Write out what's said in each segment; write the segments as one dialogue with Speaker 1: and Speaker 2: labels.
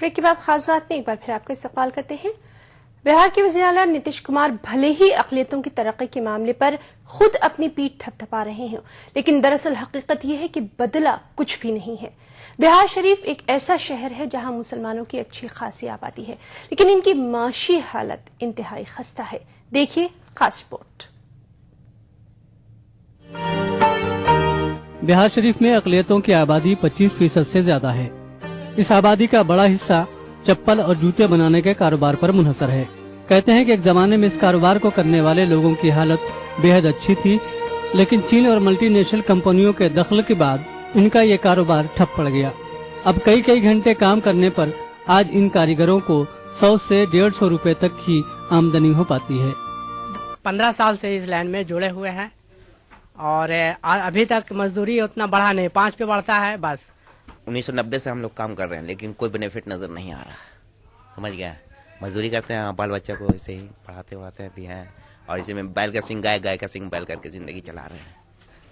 Speaker 1: Break के बाद खास बात में एक बार फिर आपका इस्तकबाल करते हैं। बिहार के वज़ीर आला नीतीश कुमार भले ही अक़लियतों की तरक्की के मामले पर खुद अपनी पीठ थपथपा रहे हैं, लेकिन दरअसल हकीकत यह है कि बदला कुछ भी नहीं है। बिहार शरीफ एक ऐसा शहर है जहां मुसलमानों की अच्छी खासी आबादी है, लेकिन इनकी माशी हालत इंतहाई खस्ता है। देखिए खास रिपोर्ट।
Speaker 2: बिहार शरीफ में अक़लियतों की आबादी 25% से ज्यादा है। इस आबादी का बड़ा हिस्सा चप्पल और जूते बनाने के कारोबार पर मुनहसर है। कहते हैं कि एक जमाने में इस कारोबार को करने वाले लोगों की हालत बेहद अच्छी थी, लेकिन चीन और मल्टीनेशनल कंपनियों के दखल के बाद इनका ये कारोबार ठप पड़ गया। अब कई घंटे काम करने पर आज इन कारीगरों को 100 से 150 रुपए तक की आमदनी हो पाती है।
Speaker 3: 15 साल से इस लैंड में जुड़े हुए हैं और अभी तक मजदूरी उतना बढ़ा नहीं, 5 पे बढ़ता है बस।
Speaker 4: 1990 से हम लोग काम कर रहे हैं, लेकिन कोई बेनिफिट नजर नहीं आ रहा। समझ गया, मजदूरी करते हैं, बाल बच्चा को ऐसे ही पढ़ाते भी हैं, और इसी में बैल का सिंह गाय का सिंह बैल करके जिंदगी चला रहे हैं।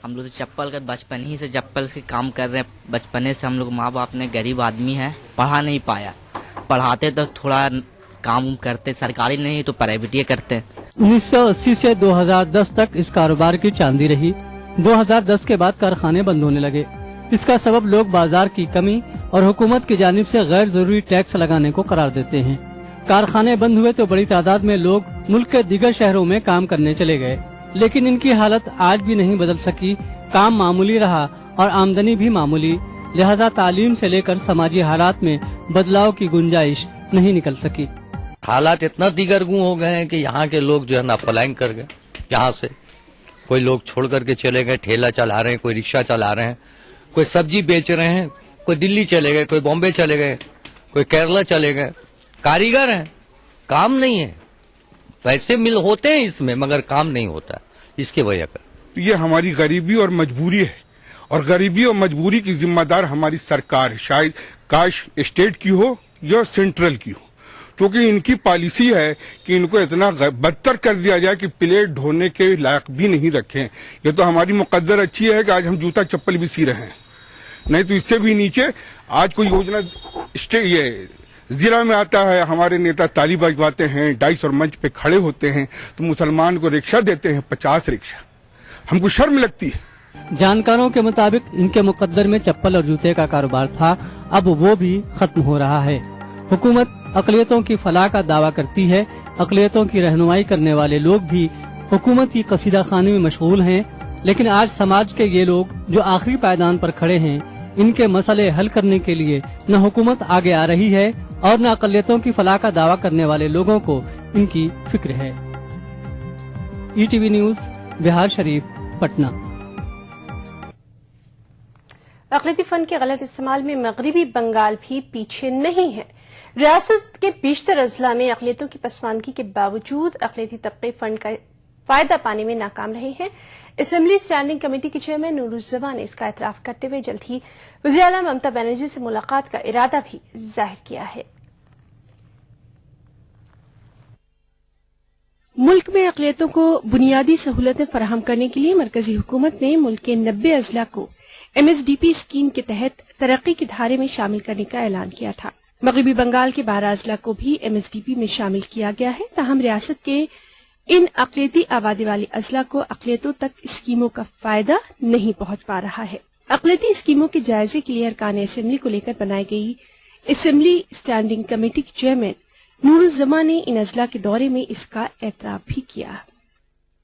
Speaker 5: हम लोग तो चप्पल का बचपन ही से चप्पल के काम कर रहे हैं। बचपने से हम लोग माँ बाप ने गरीब आदमी है, पढ़ा नहीं पाया। पढ़ाते तो थोड़ा काम करते, सरकारी नहीं तो प्राइवेट ही करते।
Speaker 2: 1980 से 2010 तक इस कारोबार की चांदी रही। 2010 के बाद कारखाने बंद होने लगे। इसका सबब लोग बाजार की कमी और हुकूमत की जानिब से गैर जरूरी टैक्स लगाने को करार देते हैं। कारखाने बंद हुए तो बड़ी तादाद में लोग मुल्क के दीगर शहरों में काम करने चले गए, लेकिन इनकी हालत आज भी नहीं बदल सकी। काम मामूली रहा और आमदनी भी मामूली, लिहाजा तालीम से लेकर समाजी हालात में बदलाव की गुंजाइश नहीं निकल सकी।
Speaker 6: हालात इतना दिगरगू हो गए हैं कि यहाँ के लोग जो है ना पलायन कर गए। यहाँ से कोई लोग छोड़ करके चले गए, ठेला चला रहे हैं, कोई रिक्शा चला रहे हैं, कोई सब्जी बेच रहे हैं, कोई दिल्ली चले गए, कोई बॉम्बे चले गए, कोई केरला चले गए। कारीगर हैं, काम नहीं है। पैसे मिल होते हैं इसमें, मगर काम नहीं होता इसके वजह कर।
Speaker 7: ये हमारी गरीबी और मजबूरी है, और गरीबी और मजबूरी की जिम्मेदार हमारी सरकार है। शायद काश स्टेट की हो या सेंट्रल की हो, क्योंकि इनकी पॉलिसी है कि इनको इतना बदतर कर दिया जाए कि प्लेट ढोने के लायक भी नहीं रखें। ये तो हमारी मुकद्दर अच्छी है कि आज हम जूता चप्पल भी सी रहे हैं, नहीं तो इससे भी नीचे आज कोई योजना ये जिला में आता है, हमारे नेता ताली बजवाते हैं, डाइस और मंच पे खड़े होते हैं, तो मुसलमान को रिक्शा देते हैं 50 रिक्शा। हमको शर्म लगती है।
Speaker 2: जानकारों के मुताबिक इनके मुकद्दर में चप्पल और जूते का कारोबार था, अब वो भी खत्म हो रहा है। हुकूमत अक़लियतों की फलाह का दावा करती है। अक़लियतों की रहनुमाई करने वाले लोग भी हुकूमत की कसीदा खानी में मशगूल हैं, लेकिन आज समाज के ये लोग जो आखिरी पायदान पर खड़े हैं, इनके मसले हल करने के लिए न हुकूमत आगे आ रही है और न अक़लियतों की फलाह का दावा करने वाले लोगों को इनकी फिक्र है। ETV news, Bihar Sharif, Patna.
Speaker 1: अक़लियती fund के गलत इस्तेमाल में मगरबी बंगाल भी पीछे नहीं है। रियासत के बेशतर अजला में अक़लियतों की पसमानदगी के बावजूद अक़लियती तबके फंड का फायदा पाने में नाकाम रहे हैं। असेंबली स्टैंडिंग कमेटी के चेयरमैन नूरुज़्ज़मा ने इसका एतराफ करते हुए जल्द ही वज़ीर आला ममता बनर्जी से मुलाकात का इरादा भी जाहिर किया है। मुल्क में अक़लियतों को बुनियादी सहूलतें फराहम करने के लिए मरकजी हुकूमत ने मुल्क के 90 अजला को MSDP स्कीम के तहत तरक्की के धारे में शामिल करने का ऐलान किया था। मगरबी बंगाल के 12 अजला को भी MSDP में शामिल किया गया है। ताहम रियासत के इन अक़लियती आबादी वाली अजला को अक़लियतों तक स्कीमों का फायदा नहीं पहुंच पा रहा है। अक़लियती स्कीमों के जायजे के लिए अरकान असेंबली को लेकर बनाई गई असेंबली स्टैंडिंग कमेटी के चेयरमैन नूरुज़्ज़मा ने इन अजला के दौरे में इसका एतराफ भी किया।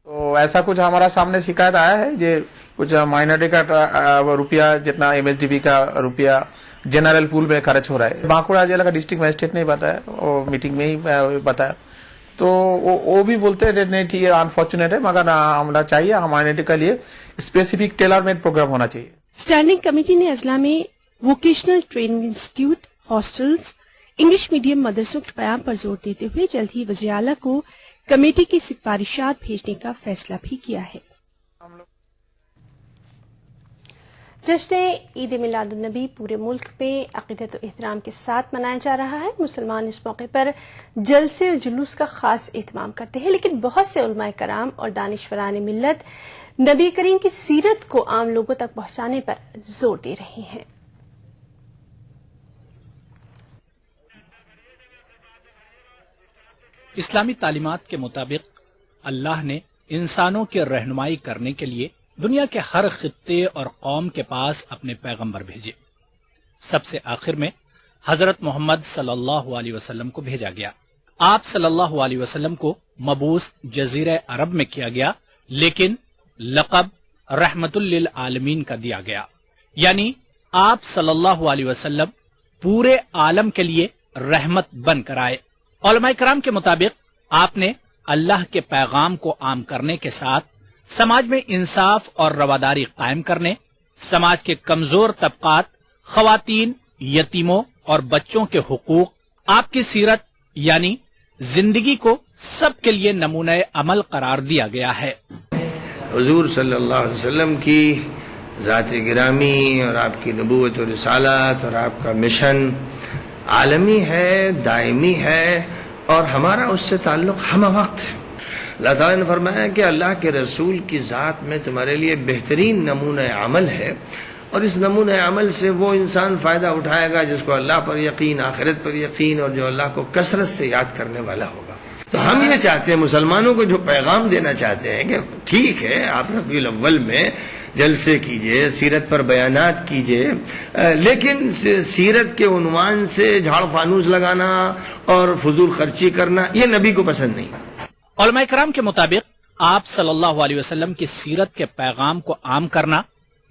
Speaker 8: तो ऐसा कुछ हमारा सामने शिकायत आया है, जे कुछ माइनॉरिटी का रुपया जितना MSDP का रुपया जनरल पूल में खर्च हो रहा है। बांकुड़ा जिला का डिस्ट्रिक्ट मजिस्ट्रेट ने बताया, वो मीटिंग में ही बताया, तो वो भी बोलते हैं नहीं ठीक है, अनफॉर्चुनेट है, मगर हमारा चाहिए हमारे के लिए स्पेसिफिक टेलर मेड प्रोग्राम होना चाहिए।
Speaker 1: स्टैंडिंग कमेटी ने अजला में vocational training institute, hostels, English medium मदरसों के क़याम पर जोर देते हुए जल्द ही वज़ीर आला को कमेटी की सिफारिशात भेजने का फैसला भी किया है। जश्न ईद मिलादुन्नबी पूरे मुल्क में अक़ीदत और एहतराम के साथ मनाया जा रहा है। मुसलमान इस मौके पर जलसे और जुलूस का खास एहतमाम करते हैं, लेकिन बहुत से उलमाए कराम और दानिशवरान मिल्लत नबी करीम की सीरत को आम लोगों तक पहुंचाने पर जोर दे रहे हैं।
Speaker 9: اسلامی تعلیمات کے مطابق اللہ نے انسانوں کی رہنمائی کرنے کے لیے دنیا کے ہر خطے اور قوم کے پاس اپنے پیغمبر بھیجے. سب سے آخر میں حضرت محمد صلی اللہ علیہ وسلم کو بھیجا گیا. آپ صلی اللہ علیہ وسلم کو مبعوث جزیرہ عرب میں کیا گیا، لیکن لقب رحمت للعالمین کا دیا گیا، یعنی آپ صلی اللہ علیہ وسلم پورے عالم کے لیے رحمت بن کر آئے. علماء کرام کے مطابق آپ نے اللہ کے پیغام کو عام کرنے کے ساتھ سماج میں انصاف اور رواداری قائم کرنے، سماج کے کمزور طبقات، خواتین، یتیموں اور بچوں کے حقوق، آپ کی سیرت یعنی زندگی کو سب کے لیے نمونہ عمل قرار دیا گیا ہے.
Speaker 10: حضور صلی اللہ علیہ وسلم کی ذات گرامی اور آپ کی نبوت و رسالت اور آپ کا مشن عالمی ہے، دائمی ہے، اور ہمارا اس سے تعلق ہم وقت ہے. اللہ تعالیٰ نے فرمایا کہ اللہ کے رسول کی ذات میں تمہارے لیے بہترین نمونہ عمل ہے، اور اس نمونہ عمل سے وہ انسان فائدہ اٹھائے گا جس کو اللہ پر یقین، آخرت پر یقین، اور جو اللہ کو کثرت سے یاد کرنے والا ہوگا. تو ہم یہ چاہتے ہیں، مسلمانوں کو جو پیغام دینا چاہتے ہیں کہ ٹھیک ہے آپ ربیع الاول میں جلسے کیجئے، سیرت پر بیانات کیجئے، لیکن سیرت کے عنوان سے جھاڑ فانوس لگانا اور فضول خرچی کرنا یہ نبی کو پسند نہیں.
Speaker 9: علماء کرام کے مطابق آپ صلی اللہ علیہ وسلم کی سیرت کے پیغام کو عام کرنا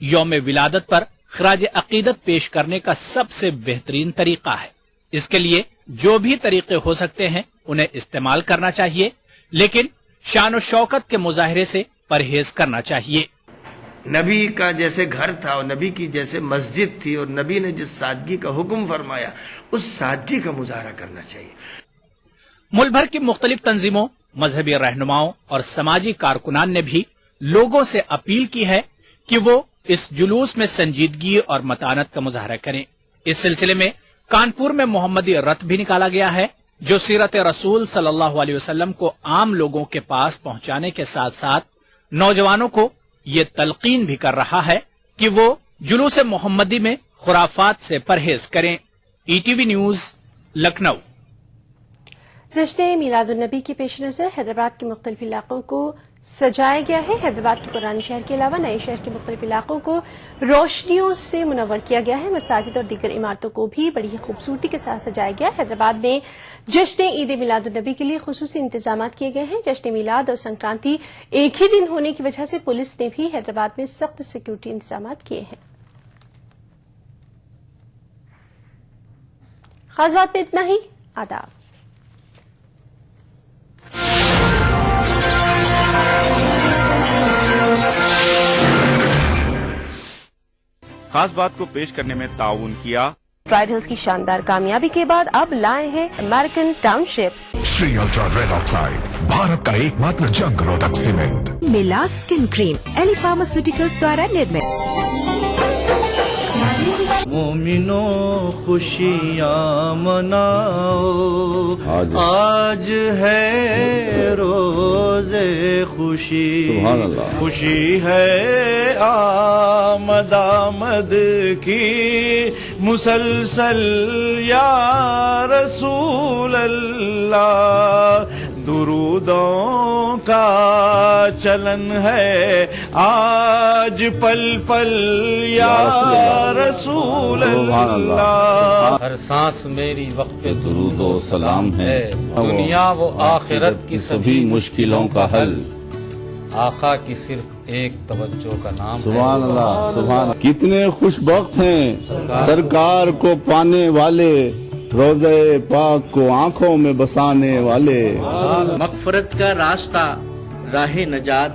Speaker 9: یوم ولادت پر خراج عقیدت پیش کرنے کا سب سے بہترین طریقہ ہے. اس کے لیے جو بھی طریقے ہو سکتے ہیں انہیں استعمال کرنا چاہیے، لیکن شان و شوکت کے مظاہرے سے پرہیز کرنا چاہیے.
Speaker 10: نبی کا جیسے گھر تھا اور نبی کی جیسے مسجد تھی، اور نبی نے جس سادگی کا حکم فرمایا اس سادگی کا مظاہرہ کرنا چاہیے.
Speaker 9: ملک بھر کی مختلف تنظیموں، مذہبی رہنماؤں اور سماجی کارکنان نے بھی لوگوں سے اپیل کی ہے کہ وہ اس جلوس میں سنجیدگی اور متانت کا مظاہرہ کریں. اس سلسلے میں کانپور میں محمدی رتھ بھی نکالا گیا ہے، جو سیرت رسول صلی اللہ علیہ وسلم کو عام لوگوں کے پاس پہنچانے کے ساتھ ساتھ نوجوانوں کو یہ تلقین بھی کر رہا ہے کہ وہ جلوس محمدی میں خرافات سے پرہیز کریں. ETV news, Lucknow.
Speaker 1: جشن میلاد النبی کے پیش نظر حیدرآباد کے مختلف علاقوں کو سجایا گیا ہے. حیدرآباد کے پرانے شہر کے علاوہ نئے شہر کے مختلف علاقوں کو روشنیوں سے منور کیا گیا ہے. مساجد اور دیگر عمارتوں کو بھی بڑی ہی خوبصورتی کے ساتھ سجایا گیا. حیدرآباد میں جشن عید میلاد النبی کے لیے خصوصی انتظامات کیے گئے ہیں. جشن میلاد اور سنکرانتی ایک ہی دن ہونے کی وجہ سے پولیس نے بھی حیدرآباد میں سخت سیکورٹی انتظامات کیے ہیں. خاص بات میں اتنا ہی. آداب.
Speaker 11: خاص بات کو پیش کرنے میں تعاون کیا.
Speaker 1: پرائڈ ہلز کی شاندار کامیابی کے بعد اب لائے ہیں امریکن ٹاؤن شپ.
Speaker 12: شری الٹرا ریڈ آکسائڈ بھارت کا ایک ماتر جنگ روधक सीमेंट.
Speaker 13: मिला स्किन क्रीम एली फार्मास्यूटिकल्स द्वारा निर्मित.
Speaker 14: مومنوں خوشیاں مناؤ، آج ہے روز خوشی، خوشی ہے آمد آمد کی مسلسل یا رسول اللہ. درودوں کا چلن ہے آج پل پل یا رسول اللہ.
Speaker 6: ہر سانس میری وقت درود و سلام ہے، دنیا و آخرت کی سبھی مشکلوں کا حل آقا کی صرف ایک توجہ کا نام.
Speaker 15: سبحان اللہ، سبحان. کتنے خوش بخت ہیں سرکار کو پانے والے، روزے پاک کو آنکھوں میں بسانے والے.
Speaker 14: مغفرت کا راستہ راہ نجات،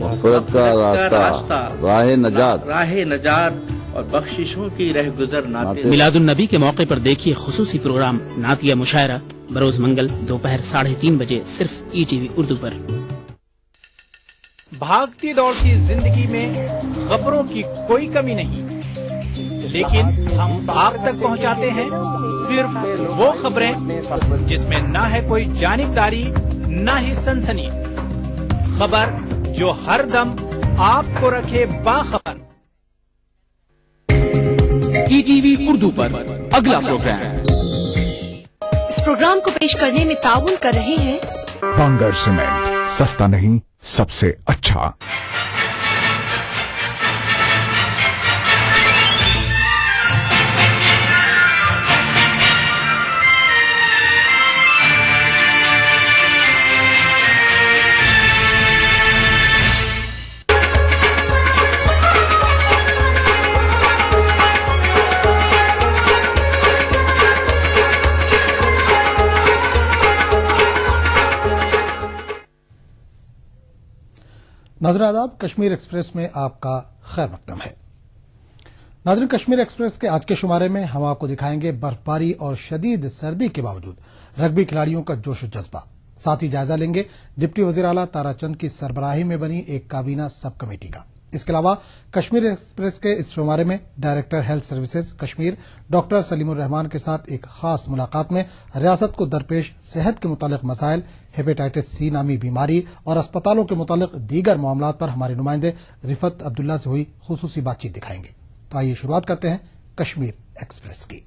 Speaker 15: مغفرت کا راستہ راہ نجات،
Speaker 14: راہ نجات اور بخششوں کی رہ گزر نعتیں.
Speaker 16: میلاد النبی کے موقع پر دیکھیے خصوصی پروگرام نعتیہ مشاعرہ بروز منگل دوپہر 3:30 بجے صرف ETV اردو پر.
Speaker 9: بھاگتی دوڑتی زندگی میں خبروں کی کوئی کمی نہیں، لیکن ہم آپ تک پہنچاتے ہیں صرف وہ خبریں جس میں نہ ہے کوئی جانبداری نہ ہی سنسنی. خبر جو ہر دم آپ کو رکھے باخبر.
Speaker 17: ETV اردو پر اگلا پروگرام
Speaker 1: इस प्रोग्राम को पेश करने में ताउन कर रहे हैं
Speaker 12: बांगर सीमेंट, सस्ता नहीं सबसे अच्छा।
Speaker 17: नाज़रीन आदाब, कश्मीर एक्सप्रेस में आपका खैर मकदम है। नाज़रीन, कश्मीर एक्सप्रेस के आज के शुमारे में हम आपको दिखाएंगे बर्फबारी और शदीद सर्दी के बावजूद रग्बी खिलाड़ियों का जोश जज्बा। साथ ही जायजा लेंगे डिप्टी वज़ीर आला ताराचंद की सरबराही में बनी एक काबीना सब कमेटी का। इसके अलावा कश्मीर एक्सप्रेस के इस शुमारे में director health services Kashmir doctor Salimur Rahman के साथ एक खास मुलाकात में रियासत को दरपेश सेहत के मुतालिक मसाइल, हेपेटाइटिस सी नामी बीमारी और अस्पतालों के मुतालिक दीगर मामलात पर हमारे नुमाइंदे रिफत अब्दुल्ला से हुई खुसूसी बातचीत दिखाएंगे। तो आइए शुरुआत करते हैं कश्मीर एक्सप्रेस की।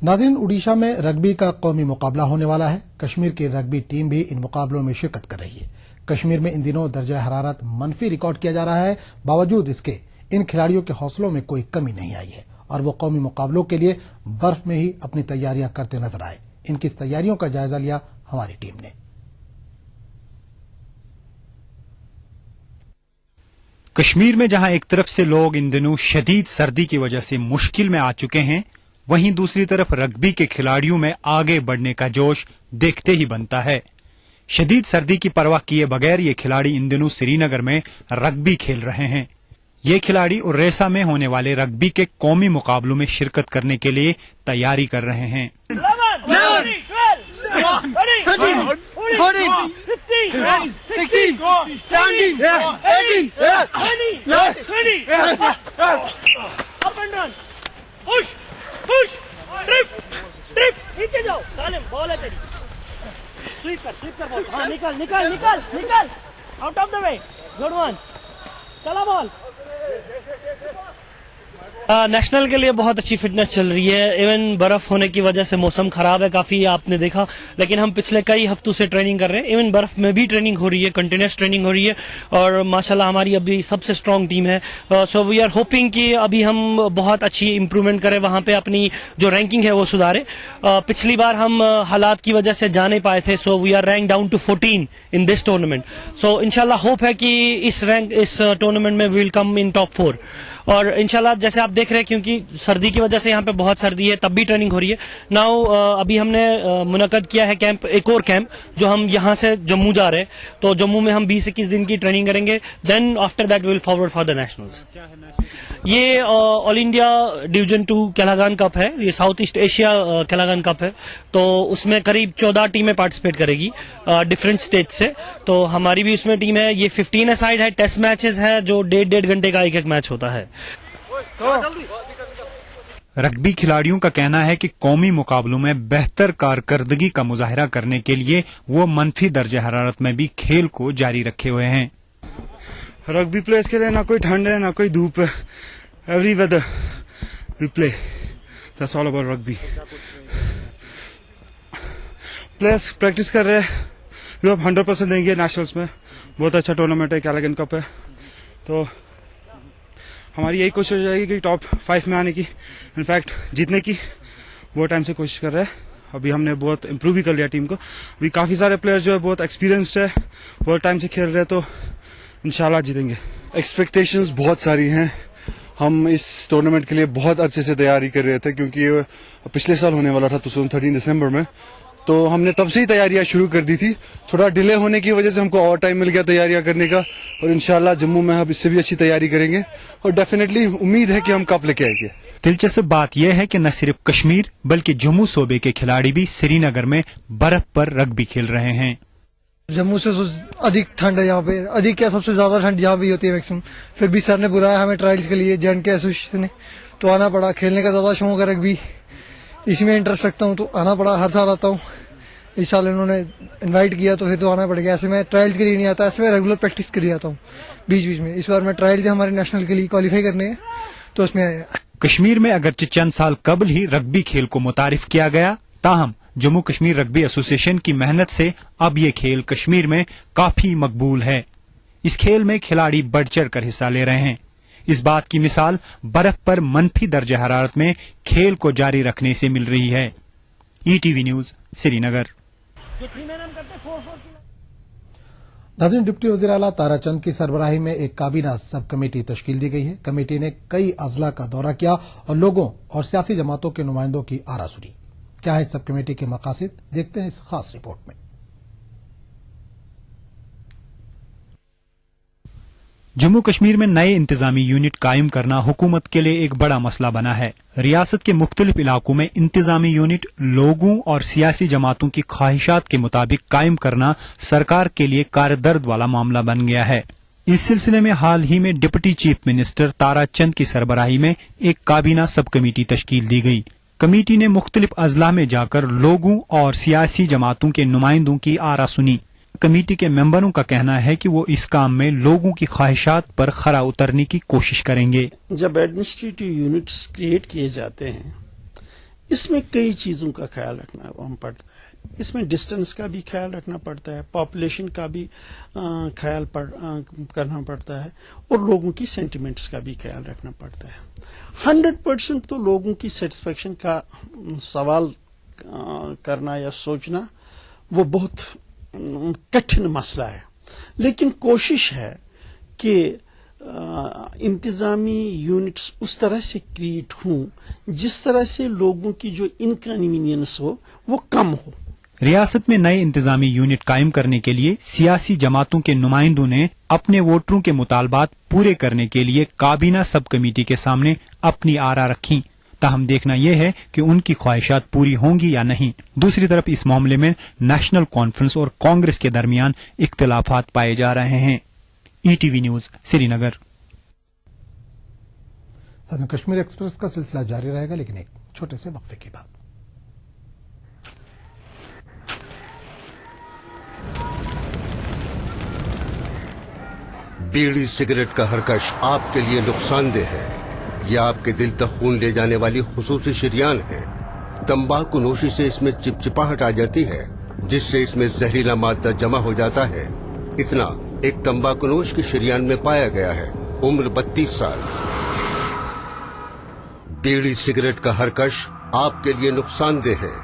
Speaker 17: नाज़रीन, उड़ीसा में रग्बी का कौमी मुकाबला होने वाला है। कश्मीर की रग्बी टीम भी इन मुकाबलों में शिरकत कर रही है। कश्मीर में इन दिनों दर्जा हरारत मनफी रिकॉर्ड किया जा रहा है। बावजूद इसके इन खिलाड़ियों के हौसलों में कोई कमी नहीं आई है और वो कौमी मुकाबलों के लिए बर्फ में ही अपनी तैयारियां करते नजर आए। इनकी तैयारियों का जायजा लिया हमारी टीम ने।
Speaker 18: कश्मीर में जहां एक तरफ से लोग इन दिनों शदीद सर्दी की वजह से मुश्किल में आ चुके हैं, वहीं दूसरी तरफ रग्बी के खिलाड़ियों में आगे बढ़ने का जोश देखते ही बनता है। शदीद सर्दी की परवाह किए बगैर ये खिलाड़ी इन दिनों श्रीनगर में रग्बी खेल रहे हैं। ये खिलाड़ी उर्रेसा में होने वाले रग्बी के कौमी मुकाबलों में शिरकत करने के लिए तैयारी कर रहे हैं।
Speaker 19: नीचे जाओ, सालिम बॉल है तेरी, स्वीप कर बॉल, हाँ निकल out of the way, good one, चला बॉल। नेशनल के लिए बहुत अच्छी फिटनेस चल रही है। इवन बर्फ होने की वजह से मौसम खराब है काफी, आपने देखा, लेकिन हम पिछले कई हफ्तों से ट्रेनिंग कर रहे हैं। इवन बर्फ में भी ट्रेनिंग हो रही है, कंटिन्यूस ट्रेनिंग हो रही है और माशाल्लाह हमारी अभी सबसे स्ट्रांग टीम है। सो वी आर होपिंग कि अभी हम बहुत अच्छी इंप्रूवमेंट करें, वहां पे अपनी जो रैंकिंग है वो सुधारे। पिछली बार हम हालात की वजह से जा नहीं पाए थे, so we are rank down to 14 in this tournament. So इंशाल्लाह होप है कि इस टूर्नामेंट में we will come in top 4 और इंशाल्लाह जैसे आप देख रहे हैं, क्योंकि सर्दी की वजह से यहाँ पे बहुत सर्दी है, तब भी ट्रेनिंग हो रही है। नाउ अभी हमने मुनक्कद किया है कैंप, एक और कैंप जो हम यहाँ से जम्मू जा रहे हैं, तो जम्मू में हम 20-21 दिन की ट्रेनिंग करेंगे। Then after that will forward for the nationals. ये ऑल इंडिया डिवीजन 2 केलागान कप है, ये साउथ ईस्ट एशिया केलागान कप है, तो उसमें करीब 14 टीमें पार्टिसिपेट करेगी डिफरेंट स्टेट से। तो हमारी भी उसमें टीम है। ये 15 साइड है, टेस्ट मैचेस है जो 1.5 घंटे का एक मैच होता है।
Speaker 18: रग्बी खिलाड़ियों का कहना है कि कौमी मुकाबलों में बेहतर कारकर्दगी का मुजाहरा करने के लिए वो मनफी दर्जे हरारत में भी खेल को जारी रखे हुए हैं।
Speaker 20: रग्बी प्लेयर्स के लिए ना कोई ठंड है ना कोई धूप है, every weather we play, that's all about rugby. Players practice कर रहे हैं, वी 100% देंगे नेशनल्स में। बहुत अच्छा टूर्नामेंट है, केलागन कप है, तो हमारी यही कोशिश रहेगी कि टॉप 5 में आने की, इनफैक्ट जीतने की बहुत टाइम से कोशिश कर रहे हैं। अभी हमने बहुत इम्प्रूव भी कर लिया टीम को। अभी काफ़ी सारे प्लेयर्स जो है बहुत एक्सपीरियंस्ड है, बहुत टाइम से खेल रहे हैं, तो इंशाल्लाह जीतेंगे।
Speaker 21: एक्सपेक्टेशंस बहुत सारी हैं। हम इस टूर्नामेंट के लिए बहुत अच्छे से तैयारी कर रहे थे, क्योंकि ये पिछले साल होने वाला था 2013 दिसंबर में, तो हमने तब से ही तैयारियां शुरू कर दी थी। थोड़ा डिले होने की वजह से हमको और टाइम मिल गया तैयारियां करने का, और इंशाल्लाह जम्मू में हम इससे भी अच्छी तैयारी करेंगे और डेफिनेटली उम्मीद है कि हम कप लेके आएंगे।
Speaker 18: दिलचस्प बात यह है कि न सिर्फ कश्मीर बल्कि जम्मू सूबे के खिलाड़ी भी श्रीनगर में बर्फ पर रग्बी खेल रहे हैं।
Speaker 22: जम्मू से अधिक ठंड है यहाँ पे, अधिक क्या सबसे ज्यादा ठंड यहाँ भी होती है मैक्सिमम। फिर भी सर ने बुलाया हमें ट्रायल्स के लिए, J&K एसोसिएशन ने, तो आना पड़ा। खेलने का ज्यादा शौक है रग्बी, इसमें इंटरेस्ट रखता हूँ तो आना पड़ा, हर साल आता हूँ। इस साल इन्होंने इनवाइट किया तो फिर तो आना पड़ गया। ऐसे मैं ट्रायल्स के लिए नहीं आता, ऐसे मैं रेगुलर प्रैक्टिस कर आता हूँ बीच बीच में। इस बार मैं ट्रायल से हमारे नेशनल के लिए क्वालिफाई करने हैं तो उसमें आया।
Speaker 18: कश्मीर में अगरचे चंद साल कबल ही रग्बी खेल को मुतारिफ किया गया, ताहम जम्मू कश्मीर रग्बी एसोसिएशन की मेहनत से अब ये खेल कश्मीर में काफी मकबूल है। इस खेल में खिलाड़ी बढ़ चढ़ कर हिस्सा ले रहे हैं। इस बात की मिसाल बर्फ पर मनफी दर्जा हरारत में खेल को जारी रखने से मिल रही है। ETV news Srinagar.
Speaker 17: नाज़रीन, डिप्टी वज़ीर आला ताराचंद की सरबराही में एक काबीना सब कमेटी तश्कील दी गई है। कमेटी ने कई अजला का दौरा किया और लोगों और सियासी जमातों के नुमाइंदों की आरा सुनी। क्या है सब कमेटी के मकासद, देखते हैं इस खास रिपोर्ट में।
Speaker 18: जम्मू कश्मीर में नए इंतजामी यूनिट कायम करना हुकूमत के लिए एक बड़ा मसला बना है। रियासत के मुख्तलिफ इलाकों में इंतजामी यूनिट लोगों और सियासी जमातों की ख्वाहिशात के मुताबिक कायम करना सरकार के लिए कारदर्द वाला मामला बन गया है। इस सिलसिले में हाल ही में डिप्टी चीफ मिनिस्टर ताराचंद की सरबराही में एक काबीना सब कमेटी तश्कील दी गई। कमेटी ने मुख्तलिफ अजला में जाकर लोगों और सियासी जमातों के नुमाइंदों की आरा सुनी। कमेटी के मेंबरों का कहना है कि वो इस काम में लोगों की ख्वाहिशात पर खरा उतरने की कोशिश करेंगे।
Speaker 3: जब एडमिनिस्ट्रेटिव यूनिट्स क्रिएट किए जाते हैं, इसमें कई चीजों का ख्याल रखना पड़ता है। इसमें डिस्टेंस का भी ख्याल रखना पड़ता है, पॉपुलेशन का भी ख्याल करना पड़ता है और लोगों की सेंटिमेंट्स का भी ख्याल रखना पड़ता है। 100% तो लोगों की सेटिस्फेक्शन का सवाल करना या सोचना वो बहुत कठिन मसला है, लेकिन कोशिश है कि इंतजामी यूनिट्स उस तरह से क्रिएट हों जिस तरह से लोगों की जो इनकन्वीनियंस हो वो कम हो।
Speaker 18: रियासत में नए इंतजामी यूनिट कायम करने के लिए सियासी जमातों के नुमाइंदों ने अपने वोटरों के मुतालबात पूरे करने के लिए काबीना सब कमेटी के सामने अपनी आरा रखी। ताहम देखना यह है कि उनकी ख्वाहिशात पूरी होंगी या नहीं। दूसरी तरफ इस मामले में नेशनल कॉन्फ्रेंस और कांग्रेस के दरमियान इख्तिलाफात पाए जा रहे हैं। ETV news Srinagar.
Speaker 17: Kashmir express का सिलसिला जारी रहेगा, लेकिन एक छोटे से वक्फे के बाद।
Speaker 4: बीड़ी सिगरेट का हरकश आपके लिए नुकसानदेह है। यह आपके दिल तक खून ले जाने वाली खुसूसी शरियान है। तंबाकू नोशी से इसमें चिपचिपाहट आ जाती है, जिससे इसमें जहरीला मादा जमा हो जाता है। इतना एक तंबाकूनोश की शरियान में पाया गया है। उम्र 32 साल। बीड़ी सिगरेट का हरकश आपके लिए नुकसानदेह है।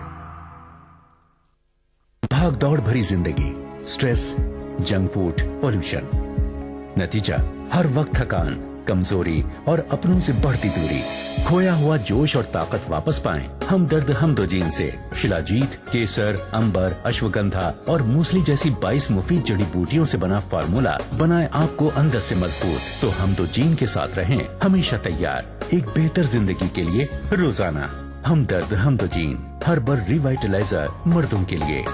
Speaker 23: भाग दौड़ भरी जिंदगी, स्ट्रेस, जंक फूड, पॉल्यूशन, नतीजा हर वक्त थकान, कमजोरी और अपनों से बढ़ती दूरी। खोया हुआ जोश और ताकत वापस पाएं। हमदर्द हमदोजीन से शिलाजीत, केसर, अंबर, अश्वगंधा और मूसली जैसी 22 मुफीद जड़ी बूटियों से बना फार्मूला बनाए आपको अंदर से मजबूत। तो हमदोजीन के साथ रहें हमेशा तैयार एक बेहतर जिंदगी के लिए रोजाना। हमदर्द हमदोजीन हर्बल रिवाइटलाइजर मर्दों के लिए।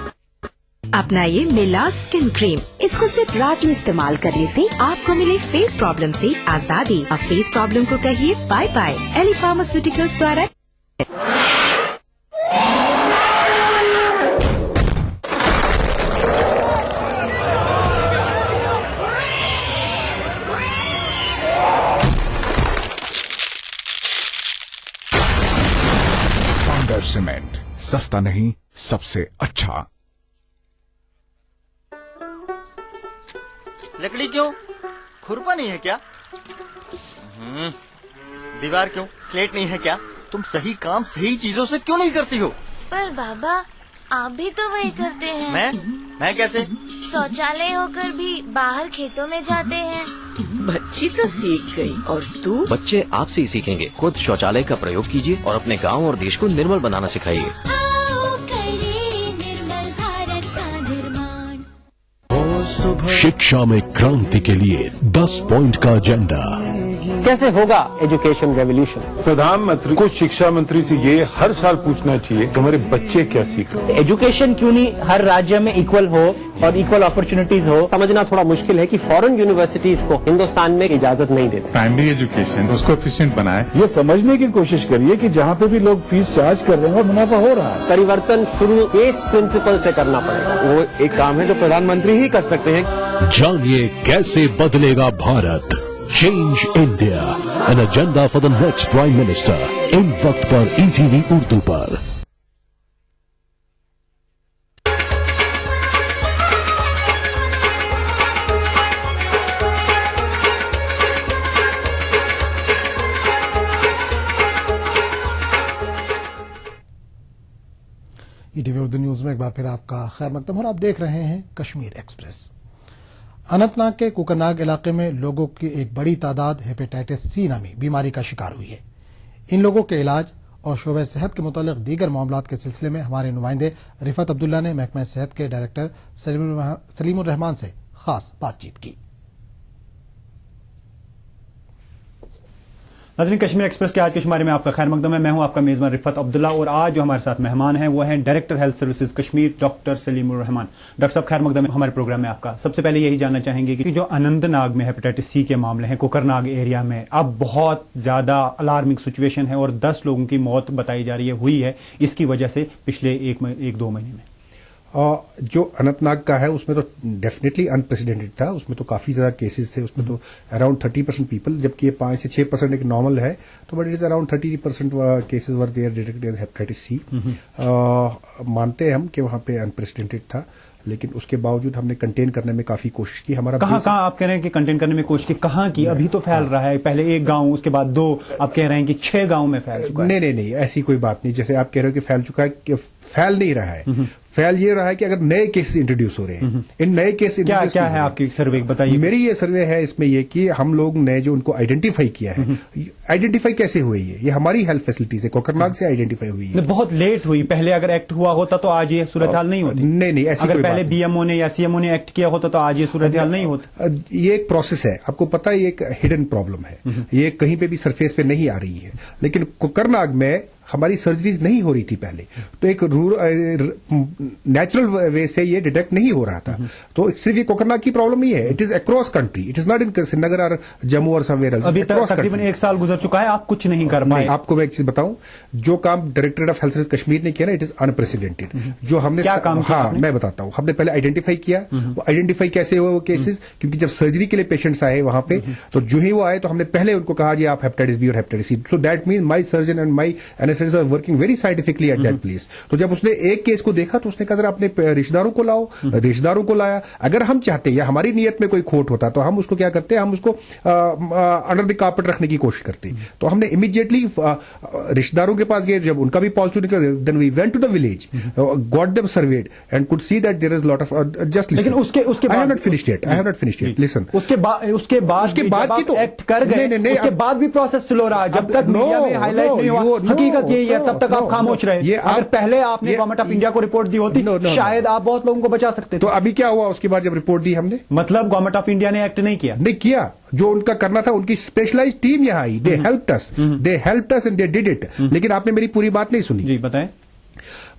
Speaker 13: अपनाइए मिलास स्किन क्रीम। इसको सिर्फ रात में इस्तेमाल करने से आपको मिले फेस प्रॉब्लम से आजादी। अब फेस प्रॉब्लम को कहिए बाय बाय। एली फार्मास्यूटिकल्स द्वारा
Speaker 12: पाउडर सीमेंट, सस्ता नहीं सबसे अच्छा।
Speaker 24: लकड़ी क्यों? खुरपा नहीं है क्या? दीवार क्यों? स्लेट नहीं है क्या? तुम सही काम सही चीजों से क्यों नहीं करती हो?
Speaker 25: पर बाबा आप भी तो वही करते हैं।
Speaker 24: मैं कैसे?
Speaker 25: शौचालय होकर भी बाहर खेतों में जाते हैं।
Speaker 26: बच्ची तो सीख गई और तू?
Speaker 27: बच्चे आपसे ही सीखेंगे। खुद शौचालय का प्रयोग कीजिए और अपने गांव और देश को निर्मल बनाना सिखाइए।
Speaker 12: शिक्षा में क्रांति के लिए 10 पॉइंट का एजेंडा।
Speaker 2: कैसे होगा एजुकेशन रेवोल्यूशन?
Speaker 12: प्रधानमंत्री को शिक्षा मंत्री से ये हर साल पूछना चाहिए कि हमारे बच्चे क्या सीख रहे हैं।
Speaker 2: एजुकेशन क्यों नहीं हर राज्य में इक्वल हो और इक्वल अपॉर्चुनिटीज हो? समझना थोड़ा मुश्किल है कि फॉरेन यूनिवर्सिटीज को हिंदुस्तान में इजाजत नहीं देते।
Speaker 12: प्राइमरी एजुकेशन उसको एफिशिएंट बनाए।
Speaker 15: ये समझने की कोशिश करिए कि जहाँ पे भी लोग फीस चार्ज कर रहे हैं और मुनाफा हो रहा है।
Speaker 2: परिवर्तन शुरू बेस प्रिंसिपल से करना पड़ेगा।
Speaker 15: वो एक काम है जो प्रधानमंत्री ही कर सकते हैं।
Speaker 12: जानिए कैसे बदलेगा Bharat. Change India, an agenda for the next prime minister. इन वक्त पर ईटीवी उर्दू पर।
Speaker 17: ईटीवी उर्दू न्यूज में एक बार फिर आपका खैर मकदम और आप देख रहे हैं कश्मीर एक्सप्रेस। अनंतनाग के कुकरनाग इलाके में लोगों की एक बड़ी तादाद हेपेटाइटिस सी नामी बीमारी का शिकार हुई है। इन लोगों के इलाज और शोबे सेहत के मुतालिक दीगर मामलात के सिलसिले में हमारे नुमाइंदे रिफत अब्दुल्ला ने महकमा सेहत के डायरेक्टर सलीमुर रहमान से खास बातचीत की।
Speaker 18: नाज़रीन, कश्मीर एक्सप्रेस के आज के शुमारे में आपका खैर मकदम है। मैं हूं आपका मेजबान रिफत अब्दुल्ला और आज जो हमारे साथ मेहमान हैं वो हैं director health services Kashmir doctor Salimur Rahman. Doctor साहब, खैर मकदम है हमारे प्रोग्राम में आपका। सबसे पहले यही जानना चाहेंगे कि जो अनंतनाग में हेपेटाइटिस सी के मामले हैं, कुकरनाग एरिया में अब बहुत ज्यादा अलार्मिंग सिचुएशन है और 10 लोगों की मौत बताई जा रही है हुई है इसकी वजह से पिछले एक दो महीने में।
Speaker 5: जो अनंतनाग का है उसमें तो डेफिनेटली अनप्रेसिडेंटेड था। उसमें तो काफी ज्यादा केसेस थे। उसमें तो अराउंड 30% पीपल, जबकि ये 5 से 6% एक नॉर्मल है, तो but it is around 30% cases were there detected hepatitis C. मानते हैं हम कि वहां पे अनप्रेसिडेंटेड था, लेकिन उसके बावजूद हमने कंटेन करने में काफी कोशिश की। हमारा
Speaker 18: कहाँ आप कह रहे हैं कि कंटेन करने में कोशिश की, कहाँ की? अभी तो फैल रहा है, पहले 1 गांव, उसके बाद 2, आप कह रहे हैं कि 6 गांव में फैल चुका है।
Speaker 5: नहीं, ऐसी कोई बात नहीं। जैसे आप कह रहे हो कि फैल चुका है, कि फैल नहीं रहा है। फैल ये रहा है कि अगर नए केसेस इंट्रोड्यूस हो रहे हैं, इन नए केस
Speaker 18: क्या है आपकी सर्वे बताइए।
Speaker 5: मेरी ये सर्वे है, इसमें ये कि हम लोग ने जो उनको आइडेंटिफाई किया है, आइडेंटिफाई कैसे हुई है, ये हमारी हेल्थ फैसिलिटीज है, कोकरनाग से आइडेंटिफाई हुई है।
Speaker 18: बहुत लेट हुई, पहले अगर एक्ट हुआ होता तो आज ये सूरत हाल नहीं होती।
Speaker 5: नहीं, ऐसी
Speaker 18: अगर पहले बीएमओ ने या सीएमओ ने एक्ट किया होता तो आज ये सूरत हाल नहीं होता।
Speaker 5: ये एक प्रोसेस है, आपको पता है, ये एक हिडन प्रॉब्लम है, ये कहीं पे भी सरफेस पे नहीं आ रही है। लेकिन कुकरनाग में हमारी सर्जरीज नहीं हो रही थी पहले, तो एक नेचुरल वे से ये डिटेक्ट नहीं हो रहा था। तो सिर्फ ये कोकरनाग की प्रॉब्लम नहीं है, it is across country, it is not in Srinagar और जम्मू और समवेयर एल्स।
Speaker 18: अभी तकरीबन 1 साल गुजर चुका है, आप कुछ नहीं कर पाए।
Speaker 5: आपको मैं एक चीज बताऊं, जो काम directorate of health service Kashmir ने किया ना, इट इज अनप्रेसिडेंटेड। जो हमने
Speaker 18: क्या काम किया?
Speaker 5: हाँ, मैं बताता हूं। हमने पहले आइडेंटिफाई किया। वो आइडेंटिफाई कैसे हुए वो केसेस, क्योंकि जब सर्जरी के लिए पेशेंट्स आए वहां पे, तो जो ही वो आए तो हमने पहले उनको कहा जी आप हेपेटाइटिस बी और hepatitis C. So that mean my surgeon and my anaesthetist are working very scientifically at that place. तो जब उसने एक केस को देखा तो उसने कहा जरा अपने रिश्तेदारों को लाओ, रिश्तेदारों को लाया। अगर हम चाहते या हमारी नीयत में कोई खोट होता तो हम उसको क्या करते, हम उसको अंडर द कार्पेट रखने की कोशिश करते। तो हमने इमीडिएटली रिश्तेदारों के पास गए, जब उनका भी पॉजिटिव निकला, then we went to the village, got them surveyed and could see that there is lot of just.
Speaker 18: लेकिन उसके
Speaker 5: I have not finished it, listen.
Speaker 18: उसके बाद की तो एक्ट कर गए, उसके बाद भी प्रोसेस स्लो रहा। जब तक मीडिया में हाईलाइट नहीं हुआ, हकीकत यही है, तब तक आप खामोश रहे। अगर पहले आपने गवर्नमेंट ऑफ इंडिया को रिपोर्ट दी होती, शायद आप बहुत लोगों को बचा सकते थे।
Speaker 5: तो अभी क्या हुआ उसके बाद जब रिपोर्ट दी हमने?
Speaker 18: मतलब गवर्नमेंट ऑफ इंडिया ने एक्ट नहीं किया।
Speaker 5: जो उनका करना था, उनकी स्पेशलाइज्ड टीम यहाँ आई, they helped us and they did it. लेकिन आपने मेरी पूरी बात नहीं सुनी।
Speaker 18: जी बताएं।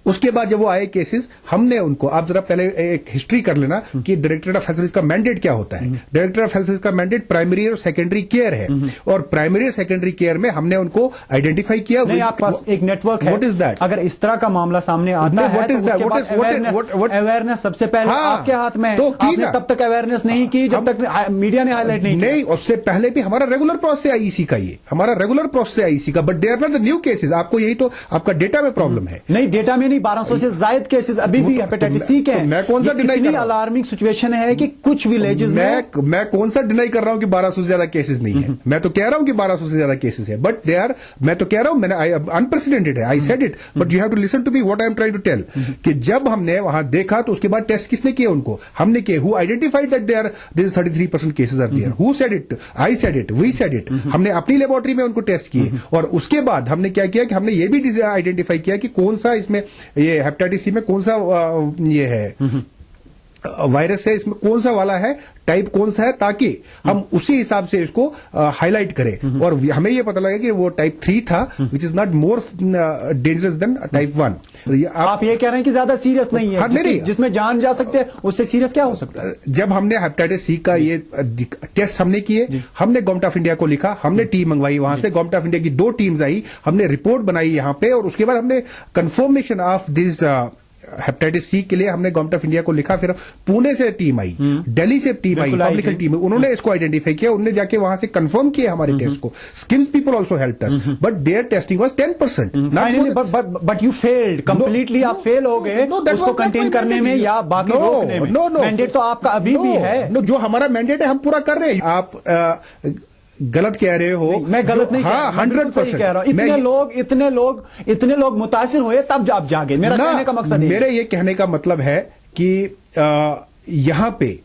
Speaker 5: उसके बाद जब वो आए केसेस, हमने उनको, आप जरा पहले एक हिस्ट्री कर लेना कि डायरेक्टरेट ऑफ हेल्थ सर्विस का मैंडेट क्या होता है। डायरेक्टर ऑफ हेल्थ सर्विस का मैंडेट प्राइमरी और सेकेंडरी केयर है, और प्राइमरी और सेकेंडरी केयर में हमने उनको आइडेंटिफाई किया।
Speaker 18: नहीं, आपके पास एक नेटवर्क है।
Speaker 5: What is that?
Speaker 18: अगर इस तरह का मामला सामने आता है तो अवेयरनेस सबसे पहले आपके हाथ में है। तो आपने तब तक अवेयरनेस नहीं की जब तक मीडिया ने हाईलाइट नहीं किया।
Speaker 5: नहीं, उससे पहले भी हमारा रेगुलर प्रोसेस है आईईसी का, ये हमारा रेगुलर प्रोसेस है आईईसी का, but they are not the new cases. आपको यही तो आपका डेटा में प्रॉब्लम है।
Speaker 18: नहीं, डेटा में नहीं, 1200 से जायद केसेस अभी भी हेपेटाइटिस सी के हैं।
Speaker 5: मैं कौन सा डिनाई कर रहा हूं?
Speaker 18: अलार्मिंग सिचुएशन है कि कुछ विलेजेस में
Speaker 5: मैं कौन सा डिनाई कर रहा हूं कि 1200 से ज्यादा केसेस नहीं है। मैं तो कह रहा हूं कि 1200 से ज्यादा केसेस है, बट दे आर, मैं तो कह रहा हूं, मैंने अनप्रेसिडेंटेड है, I said it, but you have to listen to me what I am trying to tell. कि जब हमने वहां देखा तो उसके बाद टेस्ट किसने किए? उनको हमने किए। Who identified that they are this 33% cases are there? Who said it? I said it, we said it. हमने अपनी लेबोरेटरी में उनको टेस्ट किए, और उसके बाद हमने क्या किया कि हमने ये भी आइडेंटिफाई किया कि कौन सा इसमें ये हेपेटाइटिस सी में कौन सा ये है वायरस है, इसमें कौन सा वाला है, टाइप कौन सा है, ताकि हम उसी हिसाब से इसको हाईलाइट करें। और हमें ये पता लगा कि वो टाइप 3 था, which is not more dangerous than type 1।
Speaker 6: आप ये कह रहे हैं कि ज्यादा सीरियस नहीं है?
Speaker 5: हाँ, नहीं,
Speaker 6: जिसमें जान जा सकते हैं उससे सीरियस क्या हो सकता है?
Speaker 5: जब हमने हेपेटाइटिस सी का ये टेस्ट हमने किए, हमने गवर्नमेंट ऑफ इंडिया को लिखा, हमने टीम मंगवाई वहां से, गवर्नमेंट ऑफ इंडिया की 2 टीम्स आई, हमने रिपोर्ट बनाई यहाँ पे, और उसके बाद हमने confirmation of this hepatitis C के लिए हमने गवर्नमेंट ऑफ इंडिया को लिखा। फिर पुणे से टीम आई, दिल्ली से टीम आई, पब्लिक हेल्थ टीम, उन्होंने इसको आइडेंटिफाई किया, उन्होंने जाके वहां से कंफर्म किया हमारे टेस्ट को। SKIMS people also helped us, but their testing was 10%।
Speaker 6: But you failed completely, आप फेल हो गए उसको कंटेन करने में या बाकी रोकने में। मैंडेट तो आपका अभी भी है।
Speaker 5: जो हमारा मैंडेट है हम पूरा कर रहे हैं। आप गलत कह रहे हो।
Speaker 6: मैं गलत नहीं
Speaker 5: हाँ, 100%
Speaker 6: कह रहा हूं। इतने लोग मुतासिर हुए तब आप जागे। मेरा कहने का मकसद
Speaker 5: मेरे ये कहने का मतलब है कि यहां पे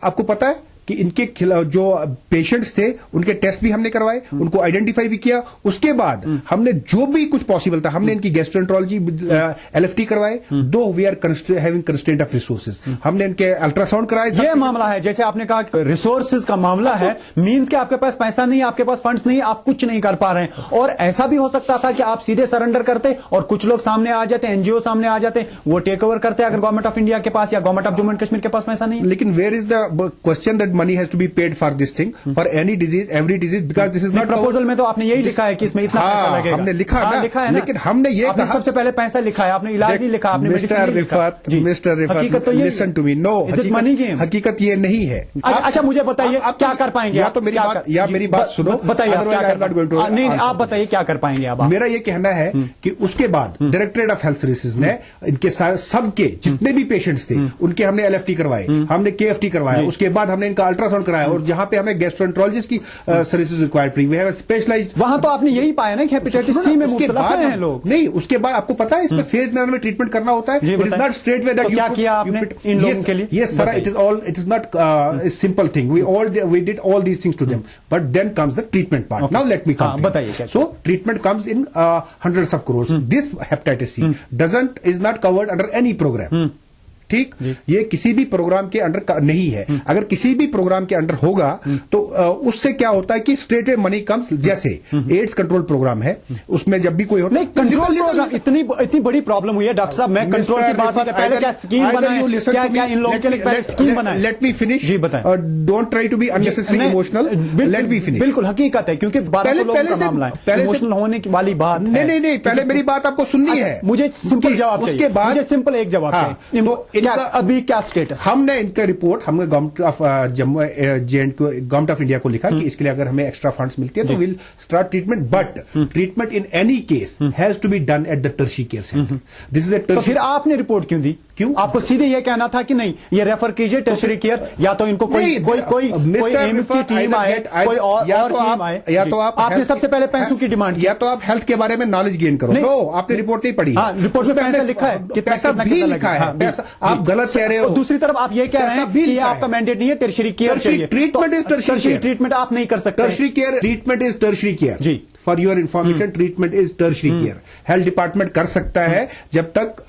Speaker 5: आपको पता है कि इनके जो पेशेंट्स थे उनके टेस्ट भी हमने करवाए, उनको आइडेंटिफाई भी किया। उसके बाद हमने जो भी कुछ पॉसिबल था, हमने इनकी गैस्ट्रोएंटरोलॉजी LFT करवाए, though we are having constraint of resources, हमने इनके अल्ट्रासाउंड कराए।
Speaker 6: ये मामला है, जैसे आपने कहा रिसोर्सेज का मामला है, मींस के आपके पास पैसा नहीं, आपके पास फंड्स नहीं, आप कुछ नहीं कर पा रहे हैं। और ऐसा भी हो सकता था कि आप सीधे सरेंडर करते और कुछ लोग सामने आ जाते, NGO सामने आ जाते, वो टेक ओवर करते अगर गवर्नमेंट ऑफ इंडिया के पास या government of Jammu and Kashmir के पास पैसा नहीं।
Speaker 5: लेकिन where is the question that money has to be paid for this thing, for any disease, every disease, because this is not
Speaker 6: proposal में तो आपने यही लिखा है कि इसमें इतना पैसा लगेगा।
Speaker 5: हमने लिखा है ना, लेकिन हमने ये
Speaker 6: कहा सबसे पहले पैसा लिखा है, आपने इलाज नहीं लिखा, आपने
Speaker 5: मिस्टर रिफत,
Speaker 6: हकीकत तो
Speaker 5: लिसन टू मी, नो, हकीकत ये नहीं है।
Speaker 6: अच्छा मुझे बताइए क्या कर पाएंगे?
Speaker 5: या तो मेरी बात सुनो,
Speaker 6: बताइए नहीं, आप बताइए क्या कर पाएंगे आप?
Speaker 5: मेरा ये कहना है कि उसके बाद डायरेक्टरेट ऑफ हेल्थ सर्विसेज ने इनके सबके जितने भी पेशेंट्स थे उनके हमने LFT करवाए, हमने KFT करवाया, उसके बाद हमने इनका अल्ट्रासाउंड कराया, और जहां पे हमें गैस्ट्रोएंटरोलॉजिस्ट की सर्विसेज रिक्वायर्ड पड़ी, वी हैव स्पेशलाइज्ड।
Speaker 6: वहां तो आपने यही पाया ना कि हेपेटाइटिस सी में मुब्तला हैं लोग।
Speaker 5: नहीं, उसके बाद आपको पता है इसमें फेज मैनर में ट्रीटमेंट करना होता है। It is not straight way that
Speaker 6: क्या किया आपने इन लोगों के लिए?
Speaker 5: Yes sir, it is not simple thing, we did all these things to them, but then comes the treatment part. Now let me come,
Speaker 6: बताइए।
Speaker 5: So treatment comes in hundreds of crores. This hepatitis C is not covered under any program. ठीक, ये किसी भी programme के under नहीं है। अगर किसी भी प्रोग्राम के अंडर होगा तो उससे क्या होता है कि स्ट्रेट वे मनी कम्स। जैसे एड्स कंट्रोल प्रोग्राम है, उसमें जब भी कोई होता
Speaker 6: है, इतनी बड़ी प्रॉब्लम हुई है डॉक्टर साहब, मैं कंट्रोल की बात नहीं, पहले क्या स्कीम बनाए, क्या इन लोगों के लिए स्कीम बनाए?
Speaker 5: लेट मी फिनिश, जी बताएं, don't try to be unnecessary emotional, let me finish.
Speaker 6: बिल्कुल हकीकत है, क्योंकि पहले इमोशनल होने की वाली बात
Speaker 5: नहीं, पहले मेरी बात आपको सुननी है,
Speaker 6: मुझे सिंपल जवाब, उसके बाद मुझे सिंपल एक जवाब। अभी क्या स्टेटस?
Speaker 5: हमने इनका रिपोर्ट हमने गवर्नमेंट ऑफ जम्मू एंड को, गवर्नमेंट ऑफ इंडिया को लिखा कि इसके लिए अगर हमें एक्स्ट्रा फंड्स मिलते हैं तो will start treatment, but treatment in any case has to be done at the tertiary care centre. This is a
Speaker 6: तो फिर आपने रिपोर्ट क्यों दी? क्यों आपको सीधे ये कहना था कि नहीं ये रेफर कीजिए टर्शियरी केयर, या तो इनको कोई एम्स की टीम आए, कोई और टीम आए, या तो आपने सबसे पहले पैसों की डिमांड,
Speaker 5: या तो आप हेल्थ के बारे में नॉलेज गेन करो। नो, आपने रिपोर्ट नहीं पढ़ी।
Speaker 6: रिपोर्ट में पैसा लिखा है,
Speaker 5: पैसा भी लिखा है, आप गलत कह रहे हो।
Speaker 6: दूसरी तरफ आप ये कह रहे हैं कि आपका मैंडेट नहीं है, टर्शियरी केयर चाहिए।
Speaker 5: ट्रीटमेंट इज टर्शियरी
Speaker 6: ट्रीटमेंट आप नहीं कर सकते।
Speaker 5: Tertiary care treatment is tertiary care. जी, for your information, treatment is tertiary care. Health department कर सकता है जब तक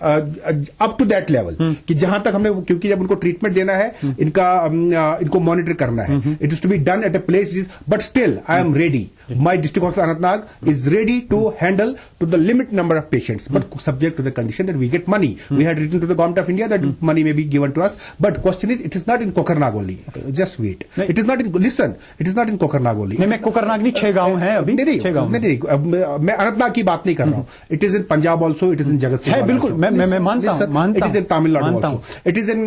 Speaker 5: अप टू दैट लेवल कि जहां तक हमने, क्योंकि जब उनको ट्रीटमेंट देना है, इनको मॉनिटर करना है, it is to be done at a place, but still I am ready, my district hospital Anantnag is ready to handle to the limit number of patients, but subject to the condition that we get money. We had written to the government of India that money may be given to us, but question is, it is not in Kokernag only. Just wait. It is not in, listen, it is not in Kokernag only.
Speaker 6: नहीं, मैं कोकरनाग नहीं, 6 गांव हैं अभी.
Speaker 5: नहीं, मैं अनंतनाग की बात नहीं कर रहा हूँ. It is in Punjab also, it is in Jagat Singh.
Speaker 6: है बिल्कुल, मैं मानता हूँ.
Speaker 5: It is in Tamil Nadu also. It is in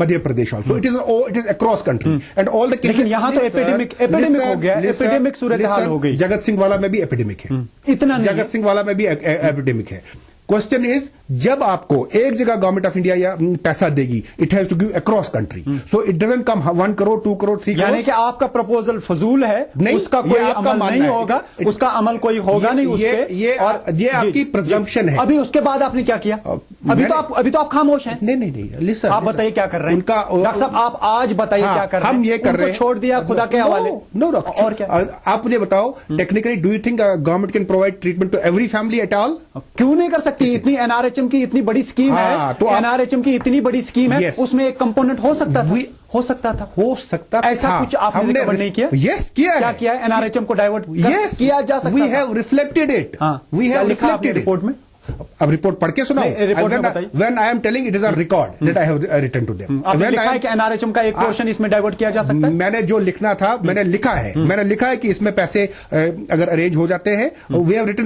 Speaker 5: Madhya Pradesh also. It is across country. And all the cases.
Speaker 6: लेकिन यहाँ तो एपिडेमिक हो गया, एपिडेमिक सूरत हाल हो गई.
Speaker 5: जगत सिंह वाला में भी एपिडेमिक है.
Speaker 6: इतना
Speaker 5: जगत सिंह वाला में भी एपिडेमिक है. क्वेश्चन इज, जब आपको एक जगह गवर्नमेंट ऑफ इंडिया या पैसा देगी, it has to give across country, so it doesn't come 1 crore 2 crore 3 crore.
Speaker 6: यानी कि आपका प्रपोजल फजूल है, नहीं, उसका कोई अमल नहीं होगा, उसका अमल कोई होगा नहीं.
Speaker 5: ये आपकी प्रिजम्पशन है.
Speaker 6: अभी उसके बाद आपने क्या किया? अभी तो आप खामोश हैं।
Speaker 5: नहीं लिसन,
Speaker 6: आप बताइए क्या कर रहे हैं
Speaker 5: उनका
Speaker 6: डॉक्टर साहब, आप आज बताइए क्या कर रहे हैं।
Speaker 5: हम ये कर रहे हैं,
Speaker 6: छोड़ दिया खुदा के हवाले।
Speaker 5: नो और क्या आप मुझे बताओ, technically do you think government can provide treatment to every family at all?
Speaker 6: क्यों नहीं कर सकती? इतनी एनआरएचएम की इतनी बड़ी स्कीम है, तो एनआरएचएम की इतनी बड़ी स्कीम है, उसमें एक कंपोनेंट हो सकता था ऐसा कुछ आपने रिकवर नहीं किया?
Speaker 5: यस किया।
Speaker 6: क्या किया है? एनआरएचएम को डाइवर्ट किया जा सकता
Speaker 5: we have reflected it. We have reflected
Speaker 6: report में।
Speaker 5: अब रिपोर्ट पढ़ के सुनाओ। When I am telling it is on record that I have written to them.
Speaker 6: आपने लिखा है कि एनआरएचएम का एक पोर्शन इसमें डाइवर्ट किया जा सकता है?
Speaker 5: मैंने जो लिखना था मैंने लिखा है कि इसमें पैसे अगर अरेंज हो जाते हैं, वी हैव रिटन